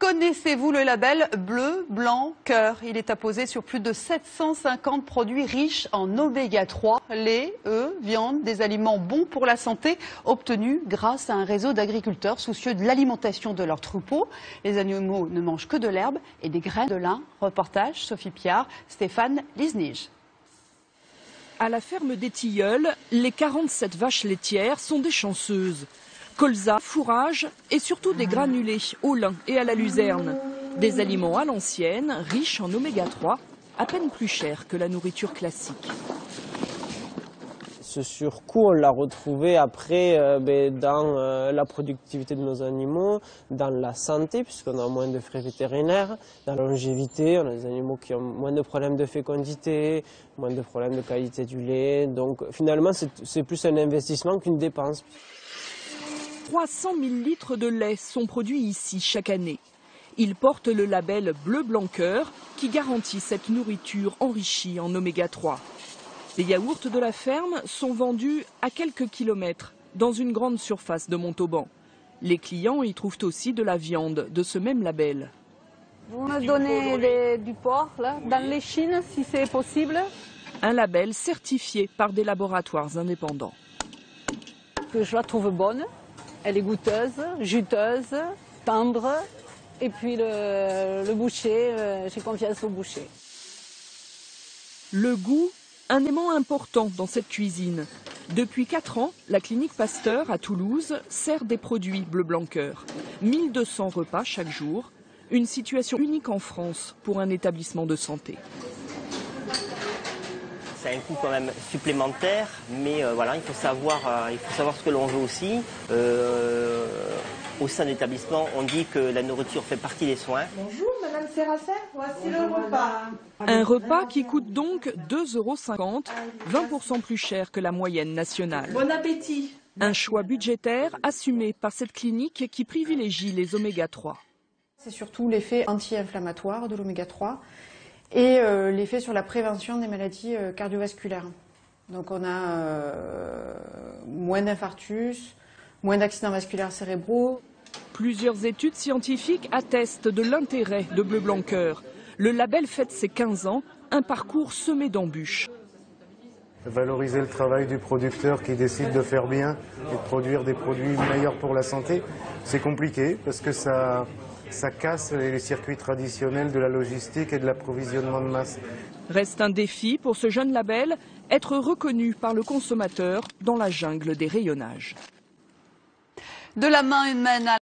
Connaissez-vous le label bleu, blanc, cœur? Il est apposé sur plus de 750 produits riches en oméga 3, lait, œufs, viande, des aliments bons pour la santé, obtenus grâce à un réseau d'agriculteurs soucieux de l'alimentation de leurs troupeaux. Les animaux ne mangent que de l'herbe et des graines de lin. Reportage Sophie Piard, Stéphane Lisnige. À la ferme des Tilleuls, les 47 vaches laitières sont des chanceuses. Colza, fourrage et surtout des granulés au lin et à la luzerne. Des aliments à l'ancienne, riches en oméga 3, à peine plus chers que la nourriture classique. Ce surcoût, on l'a retrouvé après dans la productivité de nos animaux, dans la santé, puisqu'on a moins de frais vétérinaires, dans la longévité, on a des animaux qui ont moins de problèmes de fécondité, moins de problèmes de qualité du lait. Donc finalement, c'est plus un investissement qu'une dépense. 300 000 litres de lait sont produits ici chaque année. Ils portent le label Bleu Blanc Cœur qui garantit cette nourriture enrichie en oméga 3. Les yaourts de la ferme sont vendus à quelques kilomètres dans une grande surface de Montauban. Les clients y trouvent aussi de la viande de ce même label. Vous me donnez du porc là, dans les chines si c'est possible. Un label certifié par des laboratoires indépendants. Que je la trouve bonne. Elle est goûteuse, juteuse, tendre. Et puis le boucher, j'ai confiance au boucher. Le goût, un élément important dans cette cuisine. Depuis 4 ans, la clinique Pasteur à Toulouse sert des produits Bleu Blanc Cœur. 1200 repas chaque jour. Une situation unique en France pour un établissement de santé. C'est un coût quand même supplémentaire, mais voilà, il faut savoir ce que l'on veut aussi. Au sein de l'établissement, on dit que la nourriture fait partie des soins. Bonjour Madame Séraphin, voici le repas. Un repas qui coûte donc 2,50 €, 20% plus cher que la moyenne nationale. Bon appétit. Un choix budgétaire assumé par cette clinique qui privilégie les oméga 3. C'est surtout l'effet anti-inflammatoire de l'oméga 3 et l'effet sur la prévention des maladies cardiovasculaires. Donc on a moins d'infarctus, moins d'accidents vasculaires cérébraux. Plusieurs études scientifiques attestent de l'intérêt de Bleu Blanc Cœur. Le label fête ses 15 ans, un parcours semé d'embûches. Valoriser le travail du producteur qui décide de faire bien et de produire des produits meilleurs pour la santé, c'est compliqué parce que ça casse les circuits traditionnels de la logistique et de l'approvisionnement de masse. Reste un défi pour ce jeune label, être reconnu par le consommateur dans la jungle des rayonnages. De la main humaine à